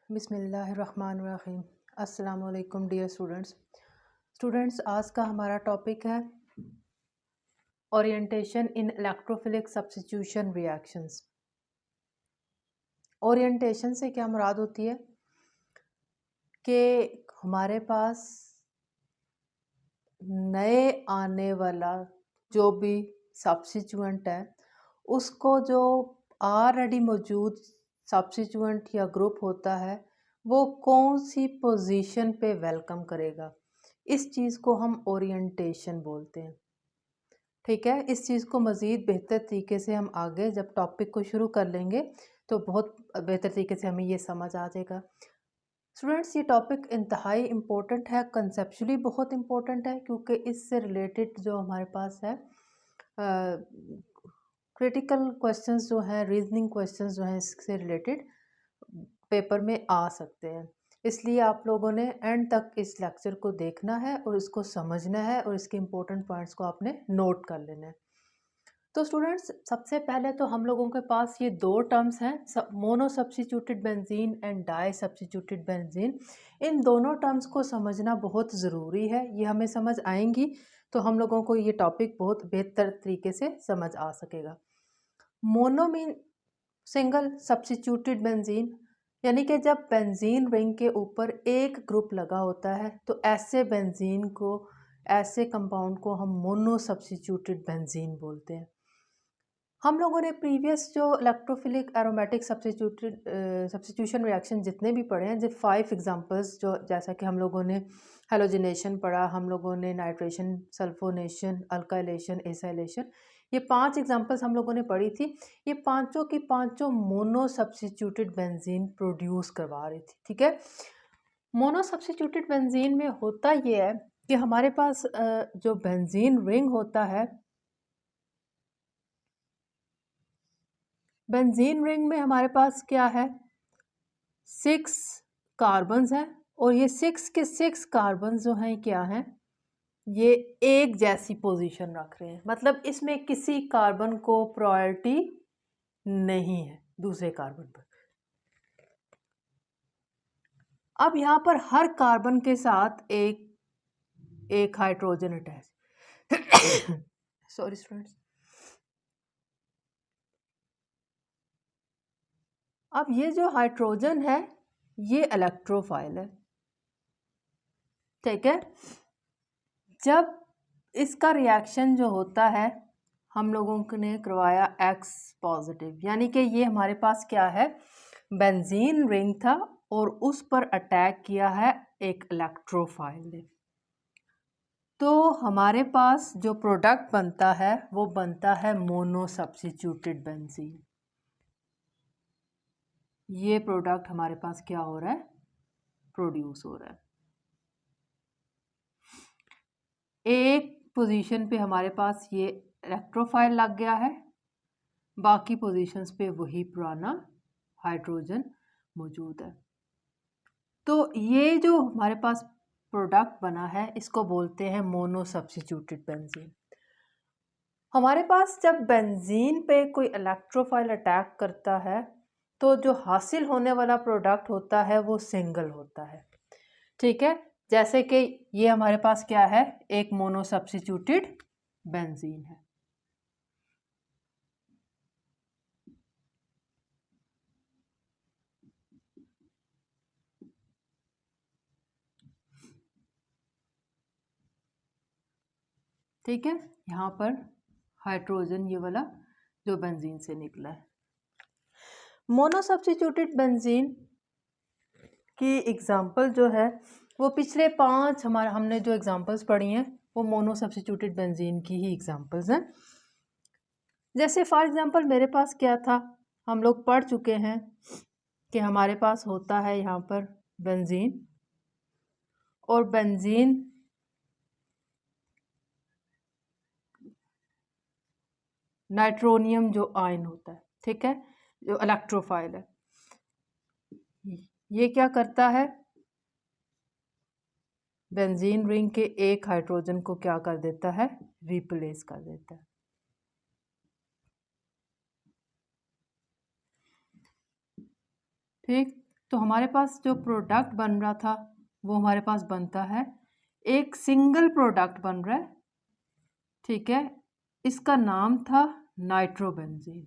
बिस्मिल्लाहिर्रहमानिर्रहीम। अस्सलाम वालेकुम डियर स्टूडेंट्स, आज का हमारा टॉपिक है ओरिएंटेशन इन इलेक्ट्रोफिलिक सब्स्टिट्यूशन रिएक्शंस। ओरिएंटेशन से क्या मुराद होती है कि हमारे पास नए आने वाला जो भी सब्स्टिट्यूएंट है उसको जो ऑलरेडी मौजूद सब्स्टिट्यूएंट या ग्रुप होता है वो कौन सी पोजीशन पे वेलकम करेगा, इस चीज़ को हम ओरिएंटेशन बोलते हैं। ठीक है, इस चीज़ को मज़ीद बेहतर तरीके से हम आगे जब टॉपिक को शुरू कर लेंगे तो बहुत बेहतर तरीके से हमें ये समझ आ जाएगा। स्टूडेंट्स, ये टॉपिक इंतहाई इम्पोर्टेंट है, कंसेप्चुअली बहुत इम्पोर्टेंट है, क्योंकि इससे रिलेटेड जो हमारे पास है क्रिटिकल क्वेश्चंस जो हैं, रीजनिंग क्वेश्चंस जो हैं, इससे रिलेटेड पेपर में आ सकते हैं। इसलिए आप लोगों ने एंड तक इस लेक्चर को देखना है और इसको समझना है और इसके इम्पोर्टेंट पॉइंट्स को आपने नोट कर लेना है। तो स्टूडेंट्स, सबसे पहले तो हम लोगों के पास ये दो टर्म्स हैं, mono substituted benzene and di substituted benzene. इन दोनों टर्म्स को समझना बहुत ज़रूरी है, ये हमें समझ आएंगी तो हम लोगों को ये टॉपिक बहुत बेहतर तरीके से समझ आ सकेगा। Mono mean single substituted benzene, यानी कि जब बेंजीन रिंग के ऊपर एक ग्रुप लगा होता है तो ऐसे बेंजीन को, ऐसे कंपाउंड को हम मोनो सब्स्टिट्यूटेड बेंजीन बोलते हैं। हम लोगों ने प्रीवियस जो इलेक्ट्रोफिलिक एरोमेटिक सब्स्टिट्यूशन रिएक्शन जितने भी पढ़े हैं, जो 5 एग्जांपल्स, जो जैसा कि हम लोगों ने हेलोजिनेशन पढ़ा, हम लोगों ने नाइट्रेशन, सल्फोनेशन, अल्काइलेशन, एसाइलेशन, ये 5 एग्जांपल्स हम लोगों ने पढ़ी थी। ये पांचों की पांचों मोनो सब्स्टिट्यूटेड बेंजीन प्रोड्यूस करवा रही थी। ठीक है, मोनो सब्स्टिट्यूटेड बेंजीन में होता ये है कि हमारे पास जो बेंजीन रिंग होता है, बेंजीन रिंग में हमारे पास क्या है, 6 कार्बन्स हैं और ये 6 के 6 कार्बन जो हैं क्या हैं, ये एक जैसी पोजीशन रख रहे हैं, मतलब इसमें किसी कार्बन को प्रायोरिटी नहीं है दूसरे कार्बन पर। अब यहाँ पर हर कार्बन के साथ एक हाइड्रोजन अटैच सॉरी स्टूडेंट्स। अब ये जो हाइड्रोजन है ये इलेक्ट्रोफाइल है। ठीक है, जब इसका रिएक्शन जो होता है, हम लोगों ने करवाया X पॉजिटिव, यानी कि ये हमारे पास क्या है, बेंजीन रिंग था और उस पर अटैक किया है एक इलेक्ट्रोफाइल ने। तो हमारे पास जो प्रोडक्ट बनता है वो बनता है मोनो सब्स्टिट्यूटेड बेंजीन। ये प्रोडक्ट हमारे पास क्या हो रहा है, प्रोड्यूस हो रहा है। एक पोजीशन पे हमारे पास ये इलेक्ट्रोफाइल लग गया है, बाकी पोजीशंस पे वही पुराना हाइड्रोजन मौजूद है। तो ये जो हमारे पास प्रोडक्ट बना है इसको बोलते हैं मोनो सब्स्टिट्यूटेड बेंजीन। हमारे पास जब बेंजीन पे कोई इलेक्ट्रोफाइल अटैक करता है तो जो हासिल होने वाला प्रोडक्ट होता है वो सिंगल होता है। ठीक है, जैसे कि ये हमारे पास क्या है, एक मोनो सब्स्टिट्यूटेड बेंजीन है। ठीक है, यहाँ पर हाइड्रोजन ये वाला जो बेंजीन से निकला है। मोनो सब्स्टिट्यूटेड बेंजीन की एग्जांपल जो है वो पिछले 5 हमने जो एग्जांपल्स पढ़ी हैं वो मोनो सब्स्टिट्यूटेड बेंजीन की ही एग्जांपल्स हैं। जैसे फॉर एग्जांपल मेरे पास क्या था, हम लोग पढ़ चुके हैं कि हमारे पास होता है यहाँ पर बेंजीन, और बेंजीन नाइट्रोनियम जो आयन होता है, ठीक है, जो इलेक्ट्रोफाइल है, ये क्या करता है, बेंजीन रिंग के एक हाइड्रोजन को क्या कर देता है, रिप्लेस कर देता है। ठीक, तो हमारे पास जो प्रोडक्ट बन रहा था वो हमारे पास बनता है, एक सिंगल प्रोडक्ट बन रहा है, ठीक है। इसका नाम था नाइट्रोबेंजीन,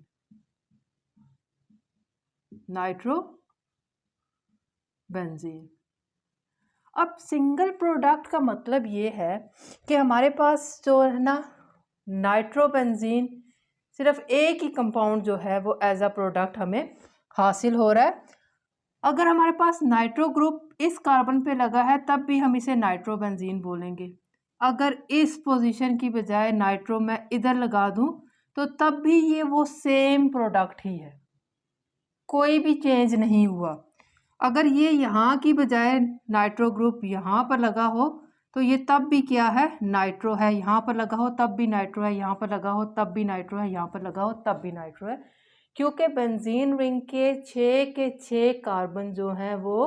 नाइट्रोबेंजीन। अब सिंगल प्रोडक्ट का मतलब ये है कि हमारे पास जो है ना नाइट्रोबेंजीन, सिर्फ एक ही कंपाउंड जो है वो एज अ प्रोडक्ट हमें हासिल हो रहा है। अगर हमारे पास नाइट्रो ग्रुप इस कार्बन पे लगा है तब भी हम इसे नाइट्रोबेंजीन बोलेंगे। अगर इस पोजीशन की बजाय नाइट्रो मैं इधर लगा दूं तो तब भी ये वो सेम प्रोडक्ट ही है, कोई भी चेंज नहीं हुआ। अगर ये यहाँ की बजाय नाइट्रो ग्रुप यहाँ पर लगा हो तो ये तब भी क्या है, नाइट्रो है। यहाँ पर लगा हो तब भी नाइट्रो है, यहाँ पर लगा हो तब भी नाइट्रो है, यहाँ पर लगा हो तब भी नाइट्रो है, क्योंकि बेंजीन रिंग के 6 कार्बन जो हैं वो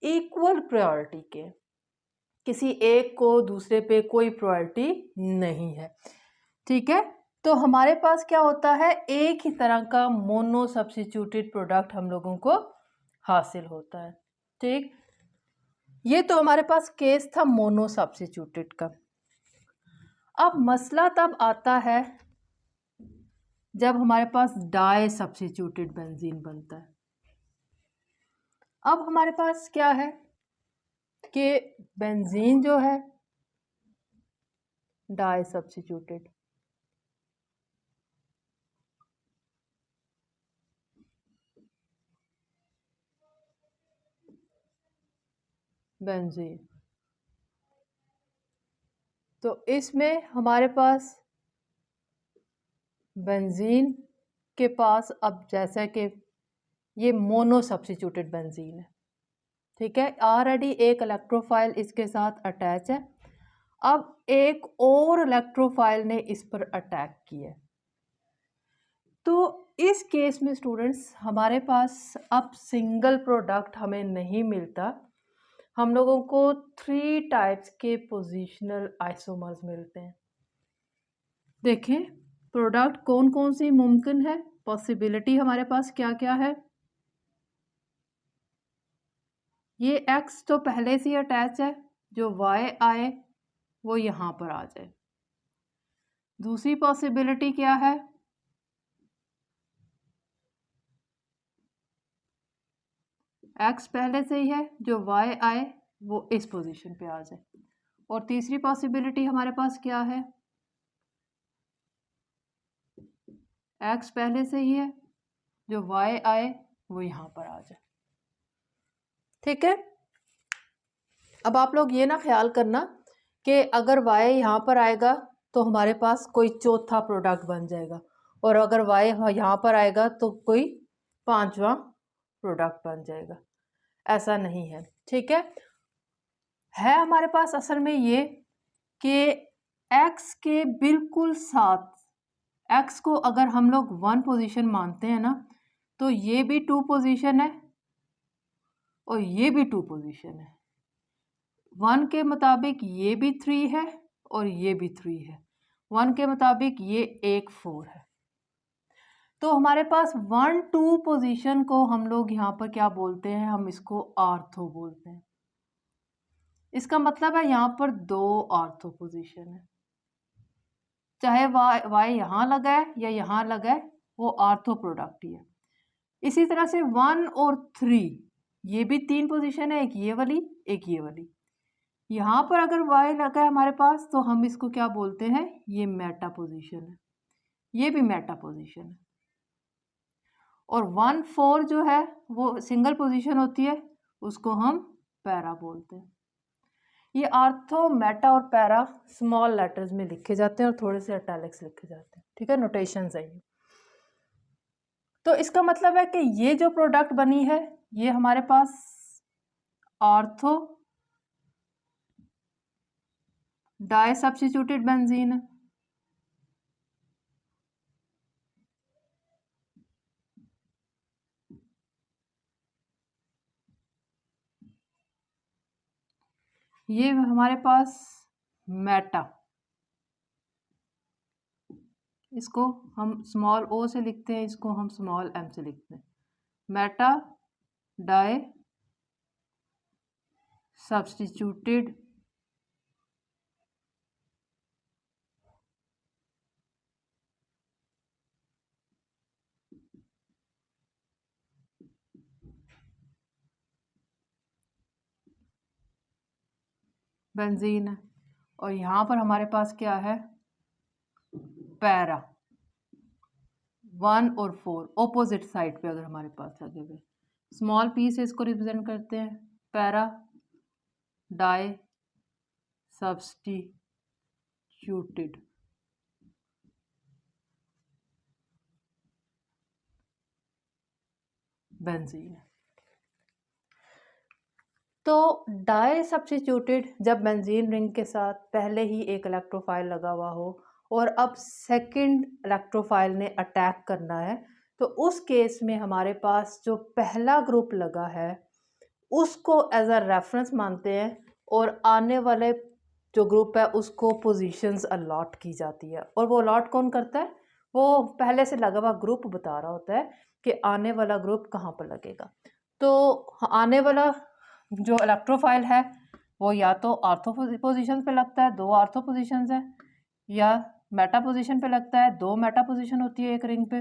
इक्वल प्रायोरिटी के, किसी एक को दूसरे पे कोई प्रायोरिटी नहीं है, ठीक है। तो हमारे पास क्या होता है, एक ही तरह का मोनो सब्स्टिट्यूटेड प्रोडक्ट हम लोगों को हासिल होता है, ठीक। ये तो हमारे पास केस था मोनो सब्स्टिट्यूटेड का। अब मसला तब आता है जब हमारे पास डाई सब्स्टिट्यूटेड बेंजीन बनता है। अब हमारे पास क्या है कि बेंजीन जो है डाई सब्स्टिट्यूटेड, बेंजीन, तो इसमें हमारे पास बेंजीन के पास, अब जैसा कि ये मोनो सब्स्टिट्यूटेड बेंजीन है, ठीक है, ऑलरेडी एक इलेक्ट्रोफाइल इसके साथ अटैच है। अब एक और इलेक्ट्रोफाइल ने इस पर अटैक किया, तो इस केस में स्टूडेंट्स हमारे पास अब सिंगल प्रोडक्ट हमें नहीं मिलता, हम लोगों को 3 टाइप्स के पोजिशनल आइसोमर्स मिलते हैं। देखें प्रोडक्ट कौन कौन सी मुमकिन है, पॉसिबिलिटी हमारे पास क्या क्या है। ये X तो पहले से ही अटैच है, जो Y आए वो यहाँ पर आ जाए। दूसरी पॉसिबिलिटी क्या है, X पहले से ही है, जो Y आए वो इस पोजीशन पे आ जाए। और तीसरी पॉसिबिलिटी हमारे पास क्या है, X पहले से ही है, जो Y आए वो यहाँ पर आ जाए, ठीक है। अब आप लोग ये ना ख्याल करना कि अगर Y यहाँ पर आएगा तो हमारे पास कोई चौथा प्रोडक्ट बन जाएगा, और अगर Y यहाँ पर आएगा तो कोई 5वां प्रोडक्ट बन जाएगा, ऐसा नहीं है, ठीक है हमारे पास असल में ये कि X के बिल्कुल साथ, X को अगर हम लोग 1 पोजीशन मानते हैं ना तो ये भी 2 पोजीशन है और ये भी 2 पोजीशन है। 1 के मुताबिक ये भी 3 है और ये भी 3 है, 1 के मुताबिक ये एक 4 है। तो हमारे पास 1 2 पोजीशन को हम लोग यहाँ पर क्या बोलते हैं, हम इसको आर्थो बोलते हैं। इसका मतलब है यहाँ पर 2 आर्थो पोजीशन है, चाहे Y यहाँ लगा है या यहाँ लगा है, वो आर्थो प्रोडक्ट ही है। इसी तरह से 1 और 3 ये भी 3 पोजीशन है, एक ये वाली एक ये वाली। यहाँ पर अगर Y लगा है हमारे पास तो हम इसको क्या बोलते हैं, ये मेटा पोजीशन है, ये भी मेटा पोजीशन है। और 1 4 जो है वो सिंगल पोजीशन होती है, उसको हम पैरा बोलते हैं। ये आर्थो, मेटा और पैरा स्मॉल लेटर्स में लिखे जाते हैं और थोड़े से इटैलिक्स लिखे जाते हैं, ठीक है, नोटेशन है ये। तो इसका मतलब है कि ये जो प्रोडक्ट बनी है ये हमारे पास आर्थो डाई सब्स्टिट्यूटेड बेंजीन है, ये हमारे पास मेटा, इसको हम स्मॉल ओ से लिखते हैं, इसको हम स्मॉल एम से लिखते हैं, मेटा डाई सब्स्टिट्यूटेड बेंजीन है। और यहाँ पर हमारे पास क्या है, पैरा 1 और 4 ऑपोजिट साइड पे अगर हमारे पास लगे हुए स्मॉल पी से इसको रिप्रेजेंट करते हैं, पैरा डाई सब्स्टिट्यूटेड बेंजीन। तो डाई सब्स्टिट्यूटेड जब बेंजीन रिंग के साथ पहले ही एक इलेक्ट्रोफाइल लगा हुआ हो और अब सेकंड इलेक्ट्रोफाइल ने अटैक करना है, तो उस केस में हमारे पास जो पहला ग्रुप लगा है उसको एज अ रेफरेंस मानते हैं और आने वाले जो ग्रुप है उसको पोजीशंस अलॉट की जाती है। और वो अलॉट कौन करता है, वो पहले से लगा हुआ ग्रुप बता रहा होता है कि आने वाला ग्रुप कहाँ पर लगेगा। तो आने वाला जो इलेक्ट्रोफाइल है वो या तो आर्थो पोजीशन पे लगता है, 2 आर्थो पोजीशंस है, या मेटा पोजीशन पे लगता है, 2 मेटा पोजीशन होती है एक रिंग पे,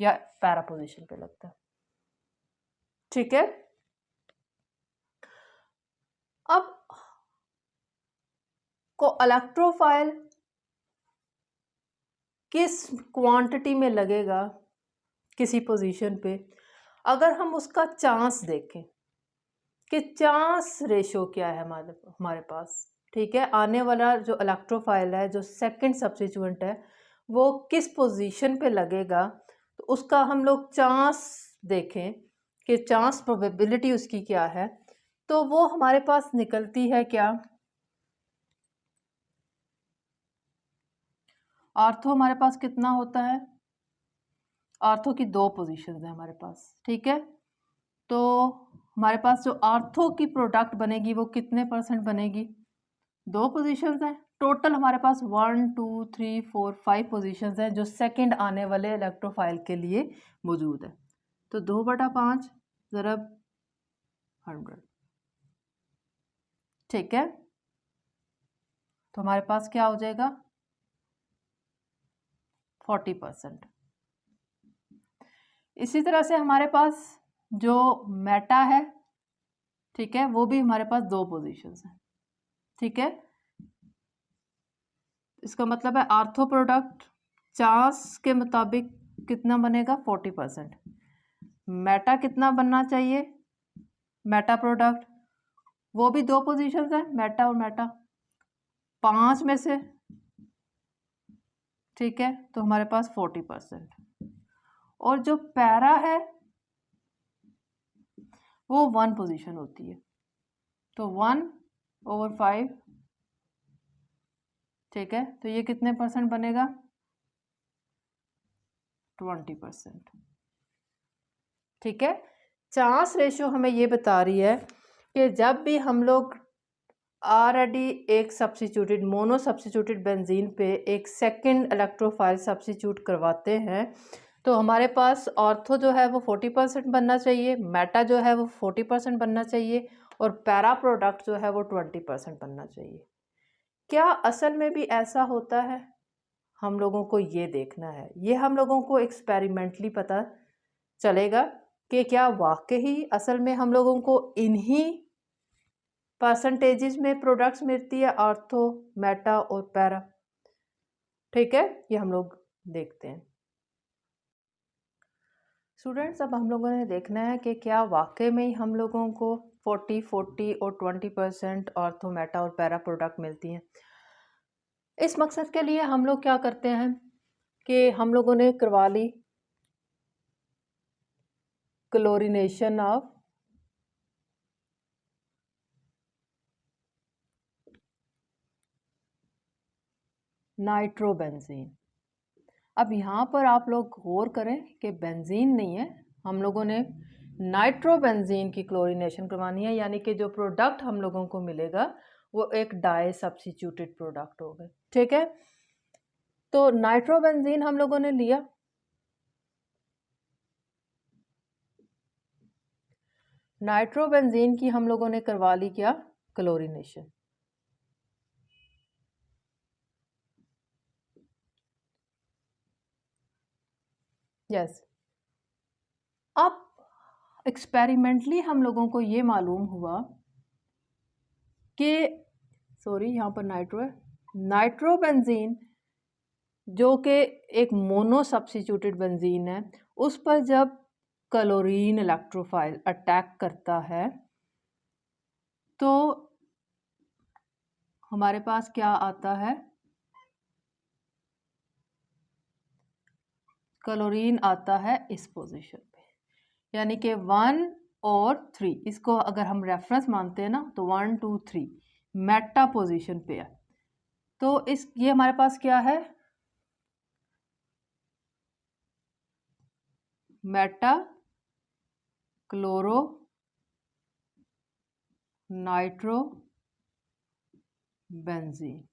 या पैरा पोजीशन पे लगता है। ठीक है, अब को इलेक्ट्रोफाइल किस क्वांटिटी में लगेगा किसी पोजीशन पे, अगर हम उसका चांस देखें कि चांस रेशो क्या है हमारे पास, ठीक है, आने वाला जो इलेक्ट्रोफाइल है, जो सेकंड सब्स्टिट्यूएंट है, वो किस पोजीशन पे लगेगा, तो उसका हम लोग चांस देखें कि चांस प्रोबेबिलिटी उसकी क्या है, तो वो हमारे पास निकलती है क्या, आर्थो हमारे पास कितना होता है, आर्थो की 2 पोजीशंस है हमारे पास, ठीक है। तो हमारे पास जो आर्थो की प्रोडक्ट बनेगी वो कितने % बनेगी, 2 पोजीशंस हैं। टोटल हमारे पास 1 2 3 4 5 पोजीशंस हैं जो सेकंड आने वाले इलेक्ट्रोफाइल के लिए मौजूद है। तो 2/5 ज़रब 100, ठीक है। तो हमारे पास क्या हो जाएगा, 40%। इसी तरह से हमारे पास जो मेटा है, ठीक है, वो भी हमारे पास 2 पोजीशंस हैं, ठीक है। इसका मतलब है आर्थो प्रोडक्ट चांस के मुताबिक कितना बनेगा, 40%। मेटा कितना बनना चाहिए, मेटा प्रोडक्ट वो भी 2 पोजीशंस हैं, मेटा और मेटा 5 में से, ठीक है। तो हमारे पास 40%। और जो पैरा है वो 1 पोजीशन होती है, तो 1/5, ठीक है। तो ये कितने % बनेगा, 20%, ठीक है। चांस रेशियो हमें ये बता रही है कि जब भी हम लोग ऑलरेडी एक सब्स्टिट्यूटेड मोनो सब्स्टिट्यूटेड बेंजीन पे एक सेकंड इलेक्ट्रोफाइल सब्स्टिट्यूट करवाते हैं, तो हमारे पास ऑर्थो जो है वो 40% बनना चाहिए, मेटा जो है वो 40% बनना चाहिए, और पैरा प्रोडक्ट जो है वो 20% बनना चाहिए। क्या असल में भी ऐसा होता है, हम लोगों को ये देखना है, ये हम लोगों को एक्सपेरिमेंटली पता चलेगा कि क्या वाकई असल में हम लोगों को इन्हीं परसेंटेजेस में प्रोडक्ट्स मिलती है, आर्थो मेटा और पैरा, ठीक है। ये हम लोग देखते हैं स्टूडेंट्स। अब हम लोगों ने देखना है कि क्या वाकई में ही हम लोगों को 40 और 20% आर्थो मेटा और पैरा प्रोडक्ट मिलती हैं। इस मकसद के लिए हम लोग क्या करते हैं कि हम लोगों ने करवा ली क्लोरीनेशन ऑफ नाइट्रोबेंजीन। अब यहाँ पर आप लोग गौर करें कि बेंजीन नहीं है, हम लोगों ने नाइट्रोबेंजीन की क्लोरीनेशन करवानी है, यानी कि जो प्रोडक्ट हम लोगों को मिलेगा वो एक डाई सब्स्टिट्यूटेड प्रोडक्ट होगा, ठीक है। तो नाइट्रोबेंजीन हम लोगों ने लिया, नाइट्रोबेंजीन की हम लोगों ने करवा ली क्या, क्लोरीनेशन। यस, अब एक्सपेरिमेंटली हम लोगों को ये मालूम हुआ कि सॉरी यहाँ पर नाइट्रो है, नाइट्रोबेंजीन जो कि एक मोनो सब्स्टिट्यूटेड बेंजीन है, उस पर जब क्लोरीन इलेक्ट्रोफाइल अटैक करता है तो हमारे पास क्या आता है, क्लोरीन आता है इस पोजीशन पे, यानी कि 1 और 3, इसको अगर हम रेफरेंस मानते हैं ना तो 1 2 3 मेटा पोजीशन पे है। तो इस ये हमारे पास क्या है, मेटा क्लोरो नाइट्रो बेंजीन।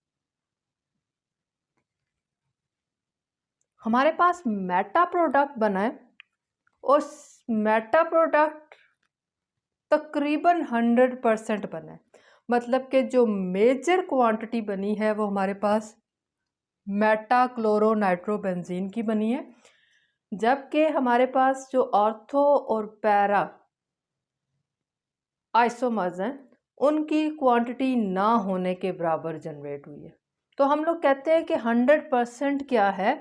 हमारे पास मेटा प्रोडक्ट बना है और मेटा प्रोडक्ट तकरीबन 100% बना है, मतलब कि जो मेजर क्वांटिटी बनी है वो हमारे पास मेटा क्लोरो नाइट्रोबेंजीन की बनी है, जबकि हमारे पास जो ऑर्थो और पैरा आइसोमर्स हैं उनकी क्वांटिटी ना होने के बराबर जनरेट हुई है। तो हम लोग कहते हैं कि 100% क्या है,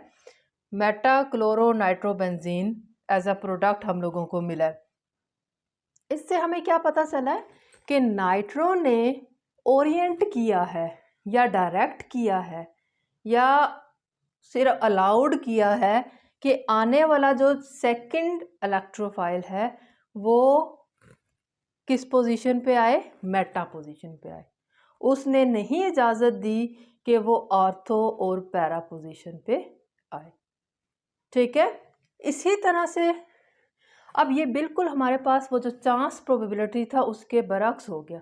meta chloro nitrobenzene as a product हम लोगों को मिला है। इससे हमें क्या पता चला है कि नाइट्रो ने ओरिएंट किया है या डायरेक्ट किया है या सिर्फ अलाउड किया है कि आने वाला जो सेकंड इलेक्ट्रोफाइल है वो किस पोजीशन पे आए, मेटा पोजीशन पे आए। उसने नहीं इजाज़त दी कि वो ऑर्थो और पैरा पोजीशन पे आए। ठीक है, इसी तरह से अब ये बिल्कुल हमारे पास वो जो चांस प्रोबेबिलिटी था उसके बरक्स हो गया।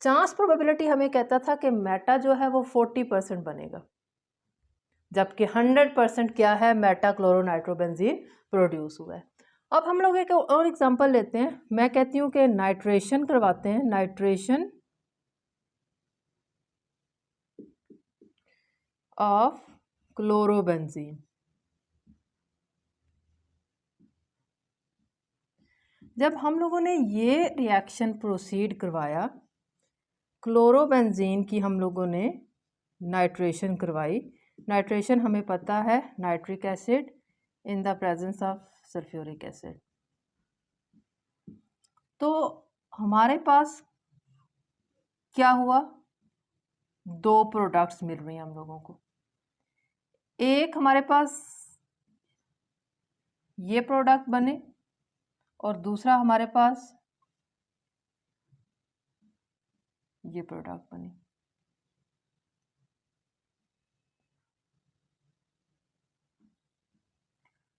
चांस प्रोबेबिलिटी हमें कहता था कि मेटा जो है वो 40% बनेगा, जबकि 100% क्या है, मेटा क्लोरो नाइट्रोबेंजीन प्रोड्यूस हुआ है। अब हम लोग एक और एग्जांपल लेते हैं, मैं कहती हूँ कि नाइट्रेशन करवाते हैं, नाइट्रेशन ऑफ क्लोरोबेंजीन। जब हम लोगों ने ये रिएक्शन प्रोसीड करवाया, क्लोरोबेंजीन की हम लोगों ने नाइट्रेशन करवाई। नाइट्रेशन हमें पता है nitric acid in the presence of sulphuric acid. तो हमारे पास क्या हुआ, दो प्रोडक्ट्स मिल रही हैं हम लोगों को। एक हमारे पास ये प्रोडक्ट बने और दूसरा हमारे पास ये प्रोडक्ट बने।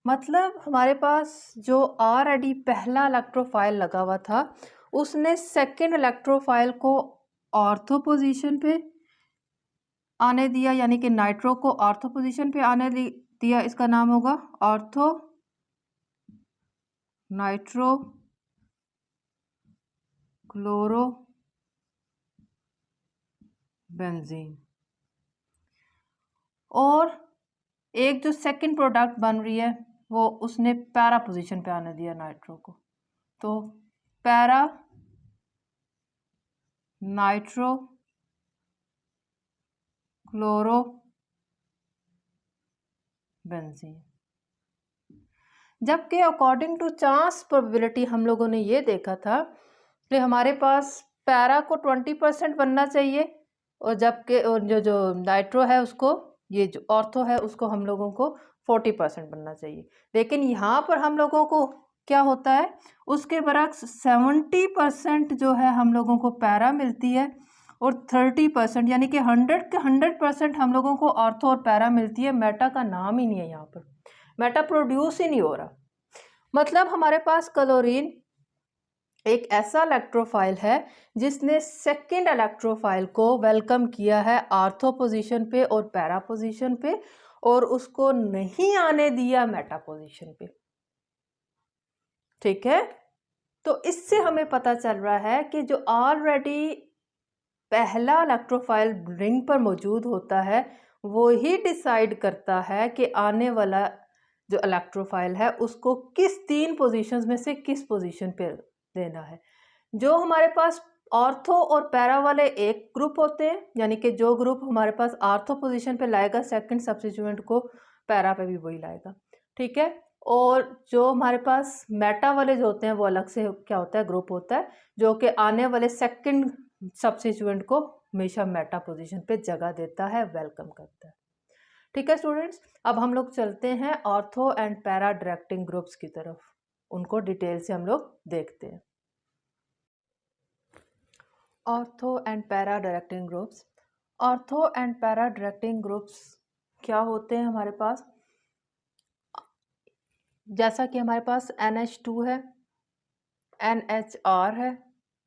मतलब हमारे पास जो ऑलरेडी पहला इलेक्ट्रोफाइल लगा हुआ था उसने सेकंड इलेक्ट्रोफाइल को ऑर्थो पोजीशन पे आने दिया, यानी कि नाइट्रो को ऑर्थो पोजीशन पे आने दिया। इसका नाम होगा ऑर्थो नाइट्रो क्लोरो बेंजीन। और एक जो सेकंड प्रोडक्ट बन रही है वो उसने पैरा पोजीशन पे आने दिया नाइट्रो को, तो पैरा नाइट्रो क्लोरो बेंजीन। जबकि अकॉर्डिंग टू चांस प्रोबेबिलिटी हम लोगों ने ये देखा था कि हमारे पास पैरा को 20% बनना चाहिए और जबकि जो जो नाइट्रो है उसको, ये जो ऑर्थो है उसको हम लोगों को 40% बनना चाहिए। लेकिन यहाँ पर हम लोगों को क्या होता है, उसके बरक्स 70% जो है हम लोगों को पैरा मिलती है और 30% यानी कि 100% हम लोगों को ऑर्थो और पैरा मिलती है। मेटा का नाम ही नहीं है यहाँ पर, मेटा प्रोड्यूस ही नहीं हो रहा। मतलब हमारे पास क्लोरीन एक ऐसा इलेक्ट्रोफाइल है जिसने सेकंड इलेक्ट्रोफाइल को वेलकम किया है ऑर्थो पोजीशन पे और पैरा पोजीशन पे और उसको नहीं आने दिया मेटा पोजीशन पे। ठीक है, तो इससे हमें पता चल रहा है कि जो ऑलरेडी पहला इलेक्ट्रोफाइल रिंग पर मौजूद होता है वो ही डिसाइड करता है कि आने वाला जो इलेक्ट्रोफाइल है उसको किस 3 पोजीशंस में से किस पोजीशन पे देना है। जो हमारे पास ऑर्थो और पैरा वाले एक ग्रुप होते हैं, यानी कि जो ग्रुप हमारे पास ऑर्थो पोजीशन पे लाएगा सेकंड सब्स्टिट्यूएंट को पैरा पे भी वही लाएगा, ठीक है। और जो हमारे पास मेटा वाले जो होते हैं वो अलग से क्या होता है, ग्रुप होता है जो कि आने वाले सेकंड सब्स्टिट्यूएंट को हमेशा मेटा पोजीशन पे जगह देता है, वेलकम करता है, ठीक है स्टूडेंट्स। अब हम लोग चलते हैं ortho and para directing groups की तरफ, उनको डिटेल से हम लोग देखते हैं। Ortho and para directing groups. Ortho and para directing groups क्या होते हैं हमारे पास, जैसा कि हमारे पास NH2 है, NHR है,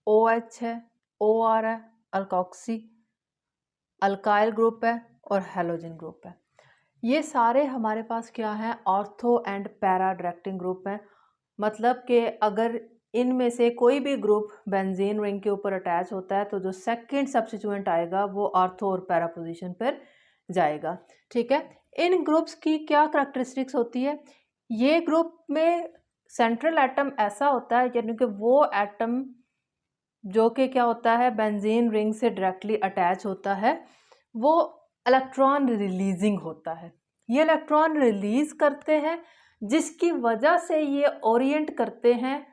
OH है, OR है, अल्कोक्सी अल्काइल ग्रुप है और हेलोजन ग्रुप है। ये सारे हमारे पास क्या हैं, ortho and para directing group हैं। मतलब कि अगर इनमें से कोई भी ग्रुप बेंजीन रिंग के ऊपर अटैच होता है तो जो सेकंड सब्स्टिट्यूएंट आएगा वो ऑर्थो और पैरा पोजीशन पर जाएगा, ठीक है। इन ग्रुप्स की क्या करैक्टरिस्टिक्स होती है, ये ग्रुप में सेंट्रल एटम ऐसा होता है यानी कि वो एटम जो कि क्या होता है बेंजीन रिंग से डायरेक्टली अटैच होता है, वो इलेक्ट्रॉन रिलीजिंग होता है। ये इलेक्ट्रॉन रिलीज करते हैं जिसकी वजह से ये ओरिएंट करते हैं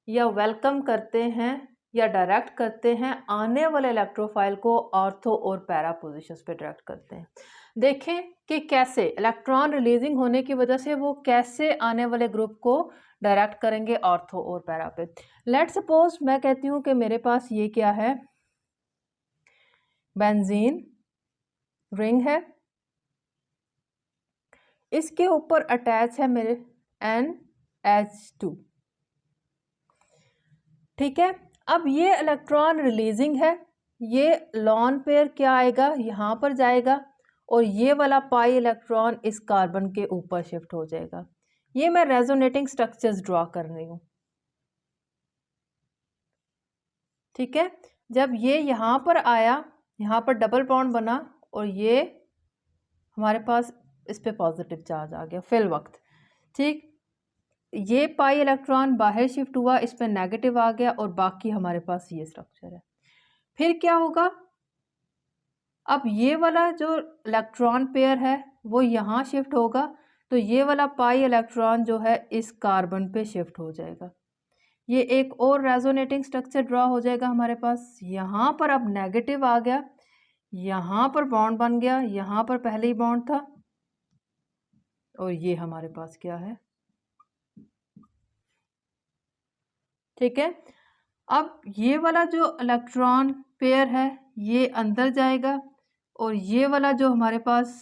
या वेलकम करते हैं या डायरेक्ट करते हैं आने वाले इलेक्ट्रोफाइल को ऑर्थो और पैरा पोजीशंस पे डायरेक्ट करते हैं। देखें कि कैसे इलेक्ट्रॉन रिलीजिंग होने की वजह से वो कैसे आने वाले ग्रुप को डायरेक्ट करेंगे ऑर्थो और पैरा पे। लेट्स सपोज मैं कहती हूँ कि मेरे पास ये क्या है, बेंजीन रिंग है, इसके ऊपर अटैच है मेरे NH2, ठीक है। अब ये इलेक्ट्रॉन रिलीजिंग है, ये लॉन पेयर क्या आएगा, यहाँ पर जाएगा और ये वाला पाई इलेक्ट्रॉन इस कार्बन के ऊपर शिफ्ट हो जाएगा। ये मैं रेजोनेटिंग स्ट्रक्चर्स ड्रॉ कर रही हूँ, ठीक है। जब ये यहाँ पर आया, यहाँ पर डबल बॉन्ड बना और ये हमारे पास इस पे पॉजिटिव चार्ज आ गया फिल वक्त, ठीक। ये पाई इलेक्ट्रॉन बाहर शिफ्ट हुआ, इस पे नेगेटिव आ गया और बाकी हमारे पास ये स्ट्रक्चर है। फिर क्या होगा, अब ये वाला जो इलेक्ट्रॉन पेयर है वो यहाँ शिफ्ट होगा तो ये वाला पाई इलेक्ट्रॉन जो है इस कार्बन पे शिफ्ट हो जाएगा। ये एक और रेजोनेटिंग स्ट्रक्चर ड्रॉ हो जाएगा हमारे पास। यहाँ पर अब नेगेटिव आ गया, यहाँ पर बॉन्ड बन गया, यहाँ पर पहले ही बॉन्ड था और ये हमारे पास क्या है, ठीक है। अब ये वाला जो इलेक्ट्रॉन पेयर है ये अंदर जाएगा और ये वाला जो हमारे पास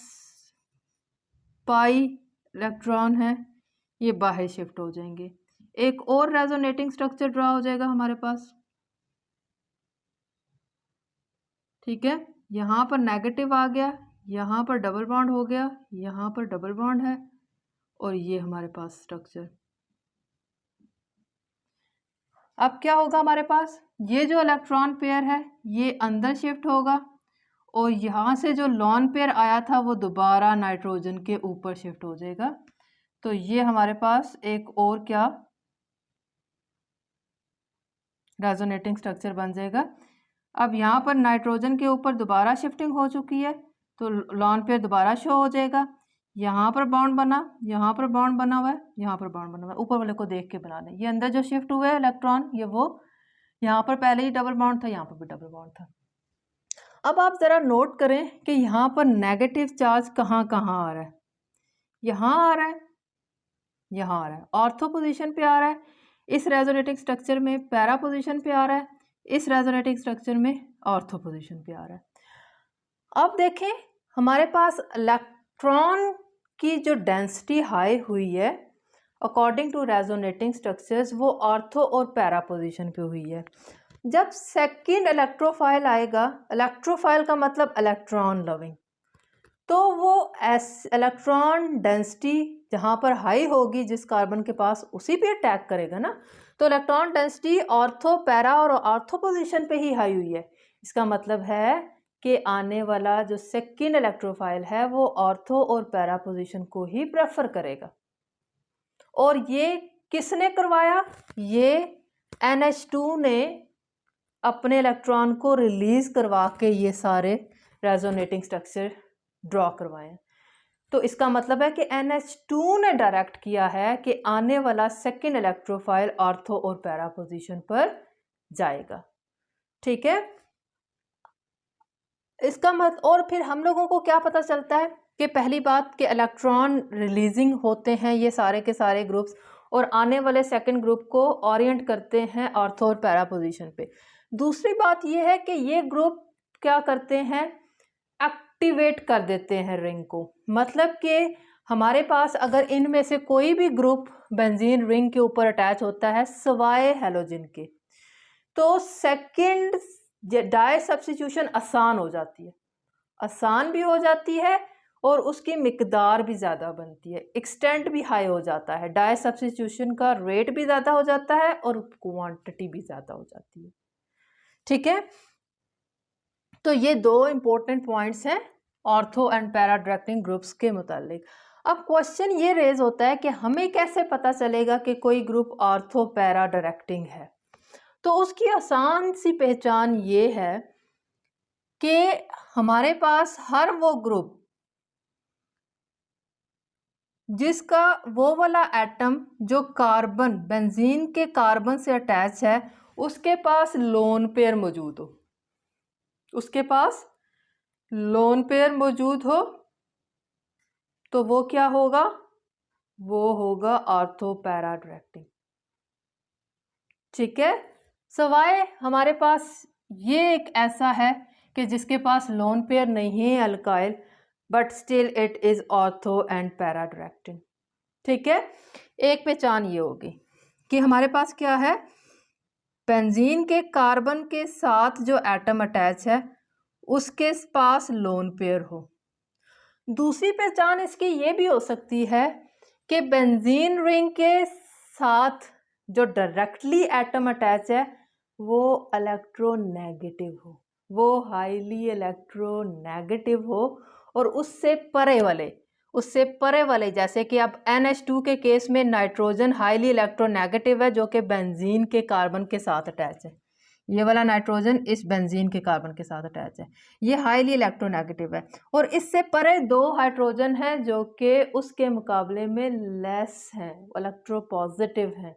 पाई इलेक्ट्रॉन है ये बाहर शिफ्ट हो जाएंगे। एक और रेजोनेटिंग स्ट्रक्चर ड्रॉ हो जाएगा हमारे पास, ठीक है। यहाँ पर नेगेटिव आ गया, यहाँ पर डबल बॉन्ड हो गया, यहाँ पर डबल बॉन्ड है और ये हमारे पास स्ट्रक्चर। अब क्या होगा हमारे पास, ये जो इलेक्ट्रॉन पेयर है ये अंदर शिफ्ट होगा और यहाँ से जो लॉन पेयर आया था वो दोबारा नाइट्रोजन के ऊपर शिफ्ट हो जाएगा। तो ये हमारे पास एक और क्या रेजोनेटिंग स्ट्रक्चर बन जाएगा। अब यहाँ पर नाइट्रोजन के ऊपर दोबारा शिफ्टिंग हो चुकी है तो लॉन पेयर दोबारा शो हो जाएगा। यहाँ पर बॉन्ड बना, यहाँ पर बॉन्ड बना हुआ है, यहाँ पर बॉन्ड बना हुआ है, ऊपर वाले को देख के बना लें। ये अंदर जो शिफ्ट हुए इलेक्ट्रॉन ये वो, यहाँ पर पहले ही डबल बॉन्ड था, यहाँ पर भी डबल बॉन्ड था। अब आप ज़रा नोट करें कि यहाँ पर नेगेटिव चार्ज कहाँ कहाँ आ रहा है, यहाँ आ रहा है, यहाँ आ रहा है, ऑर्थो पोजीशन पे आ रहा है, इस रेजोनेटिंग स्ट्रक्चर में पैरा पोजीशन पे आ रहा है, इस रेजोनेटिंग स्ट्रक्चर में ऑर्थो पोजीशन पे आ रहा है। अब देखें हमारे पास इलेक्ट्रॉन की जो डेंसिटी हाई हुई है अकॉर्डिंग टू रेजोनेटिंग स्ट्रक्चर्स वो ऑर्थो और पैरा पोजीशन पे हुई है। जब सेकंड इलेक्ट्रोफाइल आएगा, इलेक्ट्रोफाइल का मतलब इलेक्ट्रॉन लविंग, तो वो इलेक्ट्रॉन डेंसिटी जहाँ पर हाई होगी जिस कार्बन के पास उसी पे अटैक करेगा ना। तो इलेक्ट्रॉन डेंसिटी ऑर्थो, पैरा और ऑर्थो पोजीशन पे ही हाई हुई है। इसका मतलब है कि आने वाला जो सेकंड इलेक्ट्रोफाइल है वो ऑर्थो और पैरा पोजीशन को ही प्रेफर करेगा। और ये किसने करवाया? ये NH2 ने अपने इलेक्ट्रॉन को रिलीज करवा के ये सारे रेजोनेटिंग स्ट्रक्चर ड्रॉ करवाए। तो इसका मतलब है कि NH2 ने डायरेक्ट किया है कि आने वाला सेकंड इलेक्ट्रोफाइल ऑर्थो और पैरा पोजीशन पर जाएगा। ठीक है, इसका मतलब, और फिर हम लोगों को क्या पता चलता है कि पहली बात कि इलेक्ट्रॉन रिलीजिंग होते हैं ये सारे के सारे ग्रुप्स, और आने वाले सेकंड ग्रुप को ओरिएंट करते हैं ऑर्थो और पैरा पोजीशन पे। दूसरी बात ये है कि ये ग्रुप क्या करते हैं, एक्टिवेट कर देते हैं रिंग को। मतलब कि हमारे पास अगर इनमें से कोई भी ग्रुप बेंजीन रिंग के ऊपर अटैच होता है सवाए हैलोजन के, तो सेकंड डाई सब्स्टिट्यूशन आसान हो जाती है, आसान भी हो जाती है और उसकी मिकदार भी ज़्यादा बनती है, एक्सटेंट भी हाई हो जाता है, डाई सब्स्टिट्यूशन का रेट भी ज़्यादा हो जाता है और क्वांटिटी भी ज़्यादा हो जाती है। ठीक है, तो ये दो इंपॉर्टेंट पॉइंट्स हैं ortho and para directing groups के मुतालिक। अब क्वेश्चन ये रेज होता है कि हमें कैसे पता चलेगा कि कोई ग्रुप ऑर्थो पैरा डायरेक्टिंग है? तो उसकी आसान सी पहचान ये है कि हमारे पास हर वो ग्रुप जिसका वो वाला एटम जो कार्बन बेंजीन के कार्बन से अटैच है उसके पास लोन पेयर मौजूद हो, उसके पास लोन पेयर मौजूद हो तो वो क्या होगा, वो होगा ऑर्थो पैरा डायरेक्टिंग। ठीक है, सवाए हमारे पास ये एक ऐसा है कि जिसके पास लोन पेयर नहीं है alkyl, but still it is ortho and para directing. ठीक है, एक पहचान ये होगी कि हमारे पास क्या है, बेंजीन के कार्बन के साथ जो एटम अटैच है उसके पास लोन पेयर हो। दूसरी पहचान इसकी ये भी हो सकती है कि बेंजीन रिंग के साथ जो डायरेक्टली एटम अटैच है वो इलेक्ट्रोनेगेटिव हो, वो हाईली इलेक्ट्रोनेगेटिव हो, और उससे परे वाले जैसे कि अब NH2 के केस में नाइट्रोजन हाईली इलेक्ट्रोनेगेटिव है जो कि बेंजीन के कार्बन के साथ अटैच है, ये वाला नाइट्रोजन इस बेंजीन के कार्बन के साथ अटैच है, ये हाईली इलेक्ट्रोनेगेटिव है। और इससे परे दो हाइड्रोजन हैं जो कि उसके मुकाबले में लेस हैं, इलेक्ट्रोपॉजिटिव हैं।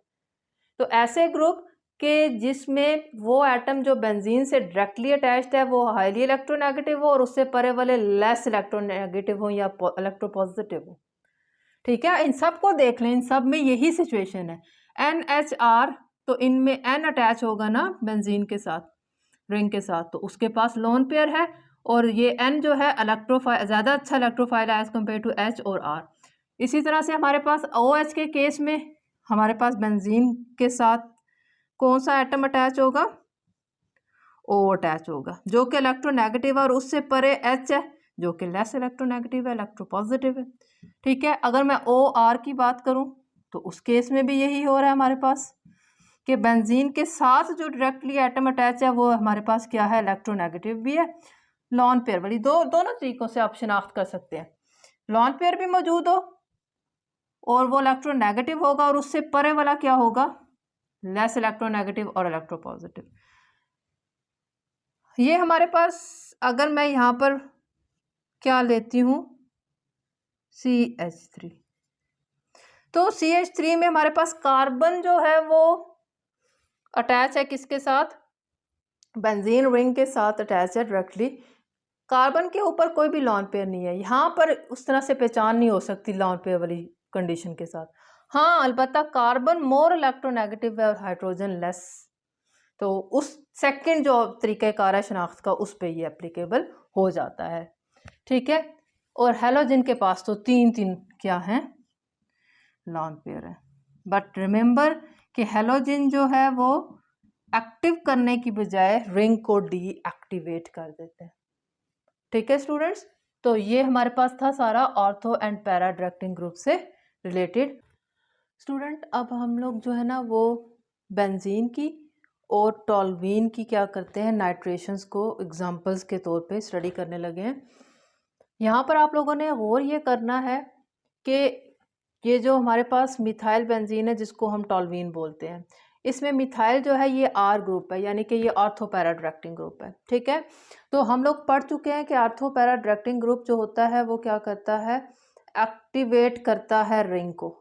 तो ऐसे ग्रुप के जिसमें वो एटम जो बेंजीन से डायरेक्टली अटैच्ड है वो हाईली इलेक्ट्रोनेगेटिव हो और उससे परे वाले लेस इलेक्ट्रोनेगेटिव हो या इलेक्ट्रोपॉजिटिव हो। ठीक है, इन सब को देख लें, इन सब में यही सिचुएशन है। NHR, तो इनमें N अटैच होगा ना बेंजीन के साथ, रिंग के साथ, तो उसके पास लोन पेयर है, और ये N जो है इलेक्ट्रोफाइल ज़्यादा अच्छा इलेक्ट्रोफाइल है एज कम्पेयर टू H और R। इसी तरह से हमारे पास OH के केस में हमारे पास बेंजीन के साथ कौन सा एटम अटैच होगा, O अटैच होगा जो कि इलेक्ट्रोनेगेटिव है, और उससे परे H है जो कि लेस इलेक्ट्रोनेगेटिव है, इलेक्ट्रोपॉजिटिव है। ठीक है, अगर मैं OR की बात करूं तो उस केस में भी यही हो रहा है हमारे पास कि बेंजीन के साथ जो डायरेक्टली एटम अटैच है वो हमारे पास क्या है, इलेक्ट्रोनेगेटिव भी है। लॉन पेयर वाली दोनों तरीकों से आप शिनाख्त कर सकते हैं, लॉन पेयर भी मौजूद हो और वो इलेक्ट्रोनेगेटिव होगा, और उससे परे वाला क्या होगा, लेस इलेक्ट्रोनेगेटिव और इलेक्ट्रोपॉजिटिव। ये हमारे पास, अगर मैं यहाँ पर क्या लेती हूँ, CH3, तो CH3 में हमारे पास कार्बन जो है वो अटैच है किसके साथ, बेंजीन रिंग के साथ अटैच है डायरेक्टली। कार्बन के ऊपर कोई भी लॉन पेयर नहीं है, यहाँ पर उस तरह से पहचान नहीं हो सकती लॉन पेयर वाली कंडीशन के साथ। हाँ, अलबत्ता कार्बन मोर इलेक्ट्रोनेगेटिव है और हाइड्रोजन लेस, तो उस सेकंड जो तरीक़ेकार है शनाख्त का उस पर ये एप्लीकेबल हो जाता है। ठीक है, और हैलोजन के पास तो तीन क्या हैं, लॉन पेयर है। बट रिमेंबर कि हैलोजन जो है वो एक्टिव करने की बजाय रिंग को डीएक्टिवेट कर देते हैं। ठीक है स्टूडेंट्स, तो ये हमारे पास था सारा ortho and para directing group से रिलेटेड। स्टूडेंट, अब हम लोग जो है ना वो बेंजीन की और टॉल्वीन की क्या करते हैं, नाइट्रेशंस को एग्जांपल्स के तौर पे स्टडी करने लगे हैं। यहाँ पर आप लोगों ने गौर ये करना है कि ये जो हमारे पास मिथाइल बेंजीन है जिसको हम टॉल्वीन बोलते हैं, इसमें मिथाइल जो है ये आर ग्रुप है, यानी कि ये ऑर्थो पैरा डायरेक्टिंग ग्रुप है। ठीक है, तो हम लोग पढ़ चुके हैं कि ऑर्थो पैरा डायरेक्टिंग ग्रुप जो होता है वो क्या करता है, एक्टिवेट करता है रिंग को।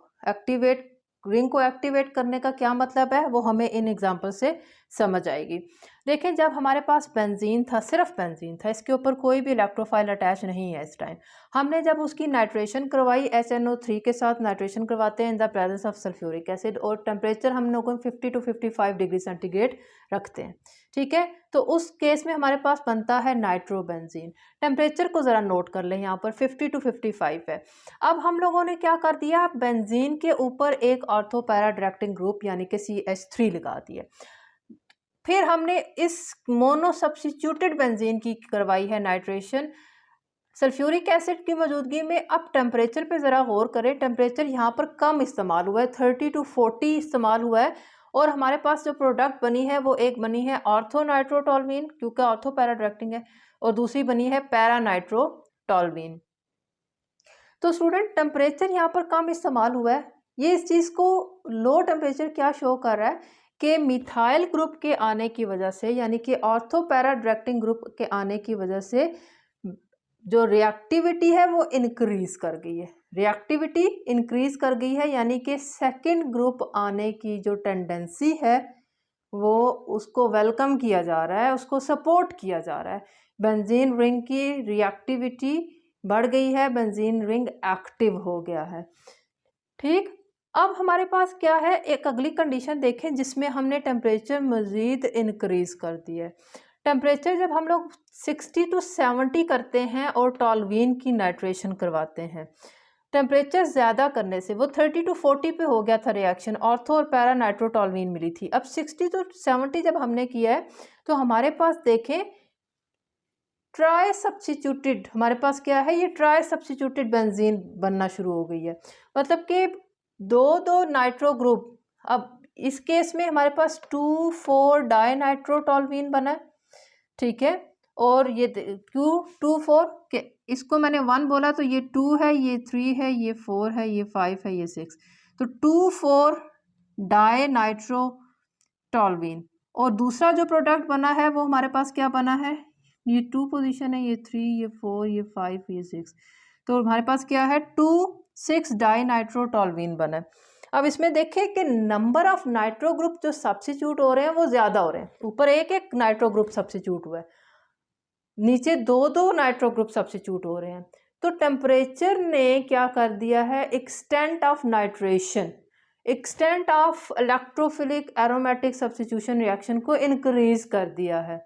रिंग को एक्टिवेट करने का क्या मतलब है वो हमें इन एग्जाम्पल से समझ आएगी। देखें, जब हमारे पास बेंजीन था, सिर्फ बेंजीन था, इसके ऊपर कोई भी इलेक्ट्रोफाइल अटैच नहीं है इस टाइम, हमने जब उसकी नाइट्रेशन करवाई, HNO3 के साथ नाइट्रेशन करवाते हैं in the presence of sulphuric acid, और टेम्परेचर हम लोगों को 50 to 55 डिग्री सेंटीग्रेड रखते हैं। ठीक है, तो उस केस में हमारे पास बनता है नाइट्रोबेंजीन। टेम्परेचर को ज़रा नोट कर लें, यहाँ पर 50 to 55 है। अब हम लोगों ने क्या कर दिया, बेंजीन के ऊपर एक ऑर्थो पैरा डायरेक्टिंग ग्रुप यानी कि CH3 लगा दिया। फिर हमने इस मोनो सब्स्टिट्यूटेड बेंजीन की करवाई है नाइट्रेशन सल्फ्यूरिक एसिड की मौजूदगी में। अब टेम्परेचर पे ज़रा गौर करें, टेम्परेचर यहाँ पर कम इस्तेमाल हुआ है, 30 to 40 इस्तेमाल हुआ है, और हमारे पास जो प्रोडक्ट बनी है वो एक बनी है ऑर्थो नाइट्रोटॉल्वीन, क्योंकि ऑर्थो पैरा डायरेक्टिंग है, और दूसरी बनी है पैरा नाइट्रोटॉल्वीन। तो स्टूडेंट, टेम्परेचर यहाँ पर कम इस्तेमाल हुआ है, ये इस चीज़ को लो टेम्परेचर क्या शो कर रहा है कि मिथाइल ग्रुप के आने की वजह से, यानी कि ऑर्थो पैरा डायरेक्टिंग ग्रुप के आने की वजह से जो रिएक्टिविटी है वो इंक्रीज कर गई है, रिएक्टिविटी इंक्रीज कर गई है, यानी कि सेकंड ग्रुप आने की जो टेंडेंसी है वो उसको वेलकम किया जा रहा है, उसको सपोर्ट किया जा रहा है। बेंजीन रिंग की रिएक्टिविटी बढ़ गई है, बेंजीन रिंग एक्टिव हो गया है। ठीक, अब हमारे पास क्या है, एक अगली कंडीशन देखें जिसमें हमने टेम्परेचर मज़ीद इंक्रीज़ कर दिया है। टेम्परेचर जब हम लोग 60 to 70 करते हैं और टॉल्वीन की नाइट्रेशन करवाते हैं, टेम्परेचर ज़्यादा करने से वो 30 to 40 पे हो गया था रिएक्शन, ऑर्थो और पैरा नाइट्रोटॉल्वीन मिली थी। अब 60 to 70 जब हमने किया है तो हमारे पास देखें ट्राई सब्स्टिट्यूटेड, हमारे पास क्या है, ये ट्राई सब्स्टिट्यूटेड बेंजीन बनना शुरू हो गई है, मतलब कि दो नाइट्रो ग्रुप। अब इस केस में हमारे पास 2,4 डाई नाइट्रोटॉल्वीन बना है। ठीक है, और ये क्यों 2,4 के, इसको मैंने 1 बोला तो ये 2 है, ये 3 है, ये 4 है, ये 5 है, ये 6, तो 2,4 डाई नाइट्रोटॉल्वीन। और दूसरा जो प्रोडक्ट बना है वो हमारे पास क्या बना है, ये 2 पोजीशन है, ये 3, ये 4, ये 5, ये 6, तो हमारे पास क्या है 2,6 डाई नाइट्रोटॉल्वीन बना है। अब इसमें देखें कि नंबर ऑफ नाइट्रो ग्रुप जो सब्स्टिट्यूट हो रहे हैं वो ज़्यादा हो रहे हैं, ऊपर एक एक नाइट्रो ग्रुप सब्स्टिट्यूट हुआ है, नीचे दो नाइट्रो ग्रुप सब्स्टिट्यूट हो रहे हैं। तो टेम्परेचर ने क्या कर दिया है, extent of nitration, extent of electrophilic aromatic substitution reaction को इंक्रीज कर दिया है।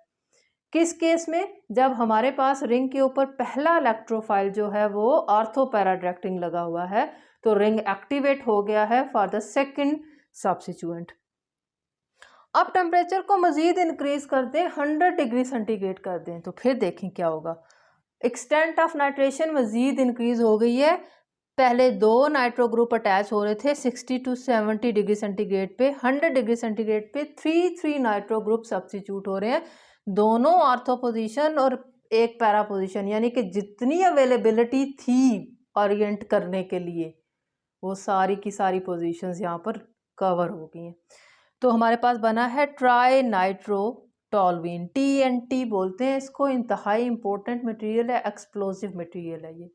किस केस में, जब हमारे पास रिंग के ऊपर पहला इलेक्ट्रोफाइल जो है वो ऑर्थो पैरा डायरेक्टिंग लगा हुआ है, तो रिंग एक्टिवेट हो गया है फॉर द सेकंड सब्स्टिट्यूएंट। अब टेम्परेचर को मज़ीद इंक्रीज कर दें, 100 डिग्री सेंटीग्रेड कर दें, तो फिर देखें क्या होगा, एक्सटेंट ऑफ नाइट्रेशन मज़ीद इंक्रीज हो गई है। पहले 2 नाइट्रो ग्रुप अटैच हो रहे थे 60 to 70 डिग्री सेंटीग्रेड पे, 100 डिग्री सेंटीग्रेड पे 3 नाइट्रो ग्रुप सब्स्टिट्यूट हो रहे हैं, दोनों ऑर्थो पोजीशन और एक पैरा पोजीशन, यानी कि जितनी अवेलेबिलिटी थी ओरिएंट करने के लिए वो सारी की सारी पोजीशंस यहाँ पर कवर हो गई हैं। तो हमारे पास बना है ट्राई नाइट्रोटॉल्वीन, TNT बोलते हैं इसको, इंतहाई इंपॉर्टेंट मटेरियल है, एक्सप्लोसिव मटेरियल है ये।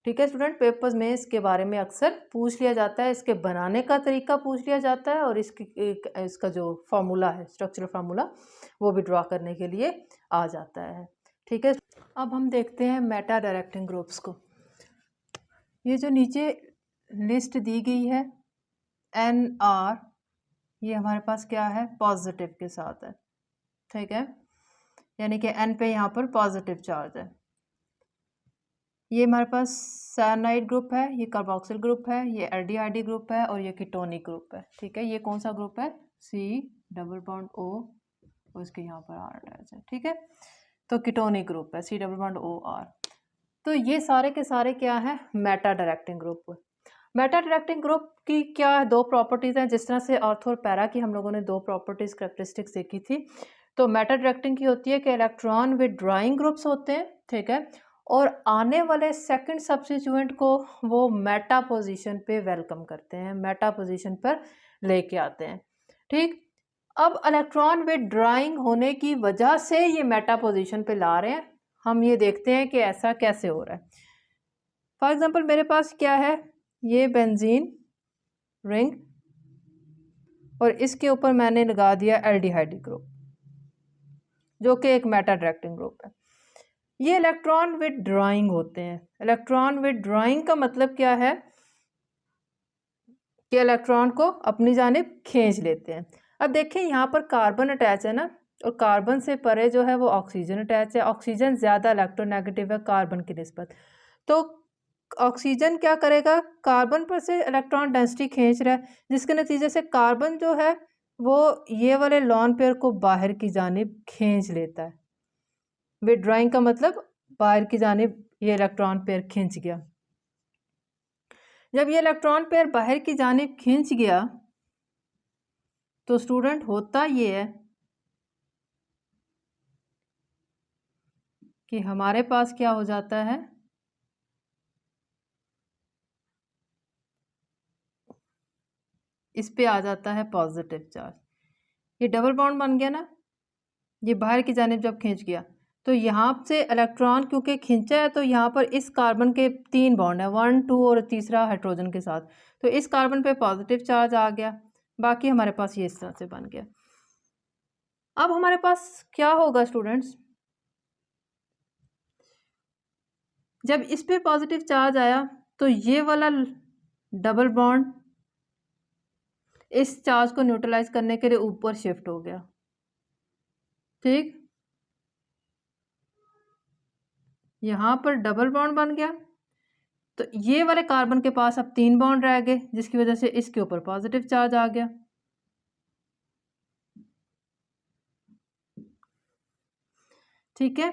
ठीक है स्टूडेंट, पेपर्स में इसके बारे में अक्सर पूछ लिया जाता है, इसके बनाने का तरीका पूछ लिया जाता है, और इसका जो फार्मूला है, स्ट्रक्चरल फार्मूला, वो भी ड्रॉ करने के लिए आ जाता है। ठीक है, अब हम देखते हैं मेटा डायरेक्टिंग ग्रुप्स को। ये जो नीचे लिस्ट दी गई है NR, ये हमारे पास क्या है, पॉजिटिव के साथ है। ठीक है, यानी कि N पे यहाँ पर पॉजिटिव चार्ज है। ये हमारे पास साइनाइड ग्रुप है, ये कार्बोक्सिल ग्रुप है, ये एल्डिहाइड ग्रुप है, और ये कीटोनिक ग्रुप है। ठीक है, ये कौन सा ग्रुप है, C डबल बॉन्ड O, और इसके यहाँ पर R अटैच है। ठीक है, तो कीटोनिक ग्रुप है, C double bond O R। तो ये सारे के सारे क्या है, Meta directing group. Meta attracting group की क्या दो प्रॉपर्टीज़ हैं, जिस तरह से ऑर्थो और पैरा की हम लोगों ने दो प्रॉपर्टीज़ कैरेक्टरिस्टिक्स देखी थी। तो मेटा अट्रैक्टिंग की होती है कि इलेक्ट्रॉन विथड्रॉइंग ग्रुप्स होते हैं, ठीक है, और आने वाले सेकंड सब्स्टिट्यूएंट को वो मेटा पोजीशन पे वेलकम करते हैं, मेटा पोजीशन पर लेके आते हैं, ठीक। अब इलेक्ट्रॉन विथड्रॉइंग होने की वजह से ये मेटा पोजीशन पे ला रहे हैं, हम ये देखते हैं कि ऐसा कैसे हो रहा है। फॉर एग्जांपल मेरे पास क्या है, ये बेंजीन रिंग और इसके ऊपर मैंने लगा दिया एल्डिहाइड ग्रुप जो कि एक मेटा अट्रैक्टिंग ग्रुप है। ये इलेक्ट्रॉन विथड्रॉइंग होते हैं। इलेक्ट्रॉन विथड्रॉइंग का मतलब क्या है कि इलेक्ट्रॉन को अपनी जानिब खींच लेते हैं। अब देखिए यहाँ पर कार्बन अटैच है ना, और कार्बन से परे जो है वो ऑक्सीजन अटैच है। ऑक्सीजन ज़्यादा इलेक्ट्रोनेगेटिव है कार्बन की निस्बत, तो ऑक्सीजन क्या करेगा, कार्बन पर से इलेक्ट्रॉन डेंसिटी खींच रहा है, जिसके नतीजे से कार्बन जो है वो ये वाले लॉन पेयर को बाहर की जानिब खींच लेता है। विथड्रॉइंग का मतलब बाहर की जानिब ये इलेक्ट्रॉन पेयर खींच गया। जब ये इलेक्ट्रॉन पेयर बाहर की जानिब खींच गया तो स्टूडेंट होता ये है कि हमारे पास क्या हो जाता है, इस पे आ जाता है पॉजिटिव चार्ज। ये डबल बॉन्ड बन गया ना, ये बाहर की जानिब जब खींच गया तो यहाँ से इलेक्ट्रॉन क्योंकि खींचा है तो यहाँ पर इस कार्बन के 3 बॉन्ड है, 1 2 और तीसरा हाइड्रोजन के साथ, तो इस कार्बन पे पॉजिटिव चार्ज आ गया, बाकी हमारे पास ये इस तरह से बन गया। अब हमारे पास क्या होगा स्टूडेंट्स, जब इस पे पॉजिटिव चार्ज आया तो ये वाला डबल बॉन्ड इस चार्ज को न्यूट्रलाइज करने के लिए ऊपर शिफ्ट हो गया, ठीक। यहाँ पर डबल बॉन्ड बन गया तो ये वाले कार्बन के पास अब 3 बॉन्ड रह गए, जिसकी वजह से इसके ऊपर पॉजिटिव चार्ज आ गया, ठीक है।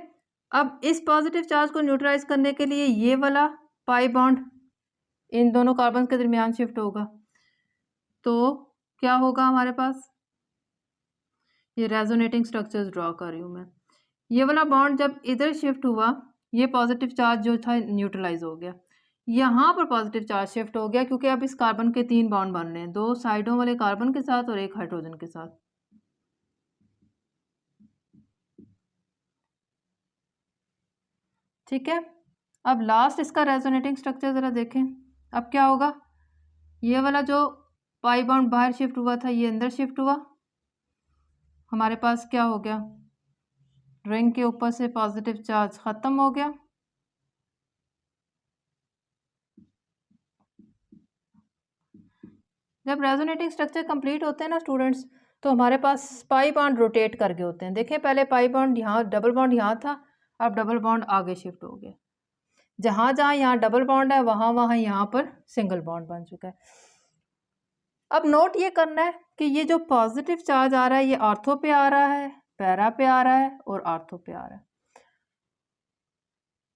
अब इस पॉजिटिव चार्ज को न्यूट्रलाइज करने के लिए ये वाला पाई बॉन्ड इन दोनों कार्बन के दरमियान शिफ्ट होगा, तो क्या होगा हमारे पास, ये रेजोनेटिंग स्ट्रक्चर्स ड्रॉ कर रही हूँ मैं। ये वाला बॉन्ड जब इधर शिफ्ट हुआ, ये पॉजिटिव चार्ज जो था न्यूट्रलाइज हो गया, यहाँ पर पॉजिटिव चार्ज शिफ्ट हो गया क्योंकि अब इस कार्बन के 3 बॉन्ड बन रहे हैं, 2 साइडों वाले कार्बन के साथ और एक हाइड्रोजन के साथ, ठीक है। अब लास्ट इसका रेजोनेटिंग स्ट्रक्चर ज़रा देखें। अब क्या होगा, ये वाला जो पाई बॉन्ड बाहर शिफ्ट हुआ था ये अंदर शिफ्ट हुआ, हमारे पास क्या हो गया, रिंग के ऊपर से पॉजिटिव चार्ज ख़त्म हो गया, जब रेजोनेटिंग स्ट्रक्चर कंप्लीट होते हैं ना स्टूडेंट्स, तो हमारे पास पाई बॉन्ड रोटेट करके होते हैं। देखें पहले पाई बॉन्ड यहाँ, डबल बॉन्ड यहाँ था, अब डबल बॉन्ड आगे शिफ्ट हो गया, जहाँ जहाँ यहाँ डबल बॉन्ड है वहाँ वहाँ यहाँ पर सिंगल बॉन्ड बन चुका है। अब नोट ये करना है कि ये जो पॉजिटिव चार्ज आ रहा है ये ऑर्थो पे आ रहा है, पैरा पे आ रहा है और आर्थो पे आ रहा है।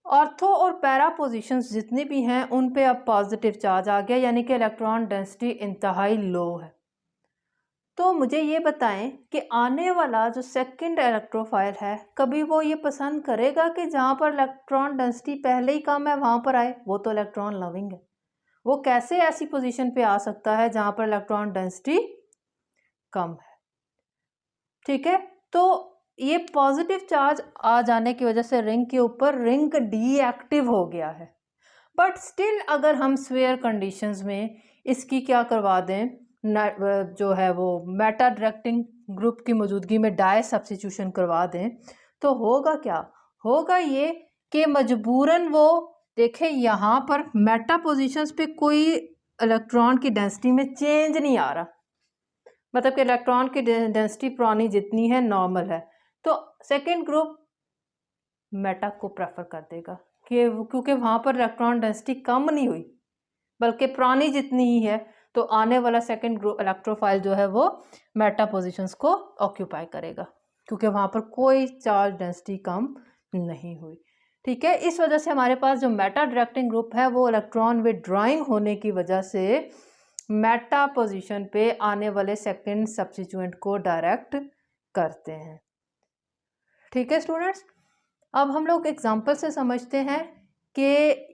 ऑर्थो और पैरा पोजीशंस जितनी भी हैं उन पे अब पॉजिटिव चार्ज आ गया, यानी कि इलेक्ट्रॉन डेंसिटी इंतहाई लो है। तो मुझे ये बताएं कि आने वाला जो सेकंड इलेक्ट्रोफाइल है कभी वो ये पसंद करेगा कि जहाँ पर इलेक्ट्रॉन डेंसिटी पहले ही कम है वहाँ पर आए, वो तो इलेक्ट्रॉन लविंग है, वो कैसे ऐसी पोजीशन पे आ सकता है जहाँ पर इलेक्ट्रॉन डेंसिटी कम है, ठीक है। तो ये पॉजिटिव चार्ज आ जाने की वजह से रिंग के ऊपर रिंग डीएक्टिव हो गया है, बट स्टिल अगर हम स्फीयर कंडीशंस में इसकी क्या करवा दें, जो है वो मेटा डायरेक्टिंग ग्रुप की मौजूदगी में डाई सब्स्टिट्यूशन करवा दें, तो होगा क्या, होगा ये कि मजबूरन वो देखें यहाँ पर मेटा पोजीशंस पे कोई इलेक्ट्रॉन की डेंसिटी में चेंज नहीं आ रहा, मतलब कि इलेक्ट्रॉन की डेंसिटी पुरानी जितनी है नॉर्मल है, तो सेकेंड ग्रुप मेटा को प्रेफर कर देगा कि क्योंकि वहाँ पर इलेक्ट्रॉन डेंसिटी कम नहीं हुई बल्कि पुरानी जितनी ही है, तो आने वाला सेकेंड ग्रुप इलेक्ट्रोफाइल जो है वो मेटा पोजीशंस को ऑक्यूपाई करेगा क्योंकि वहाँ पर कोई चार्ज डेंसिटी कम नहीं हुई। ठीक है। इस वजह से हमारे पास जो मेटा डायरेक्टिंग ग्रुप है वो इलेक्ट्रॉन विड्रॉइंग होने की वजह से मेटा पोजीशन पे आने वाले सेकंड सब्स्टिट्यूएंट को डायरेक्ट करते हैं। ठीक है स्टूडेंट्स, अब हम लोग एग्जांपल से समझते हैं कि